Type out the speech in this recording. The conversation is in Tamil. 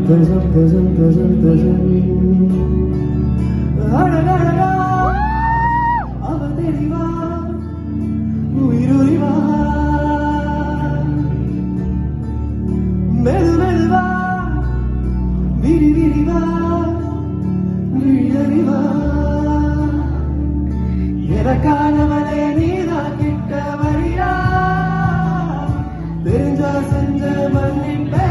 கசம் கசம் கசம் கசம் அழகழகா அவ தெளிவா உயிருரிவா மெது மெதுவா விரி விரிவா விழியறிவா எனக்கானவளே நீதான் கிட்ட வழியா தெரிஞ்சா செஞ்ச மன்னிப்பே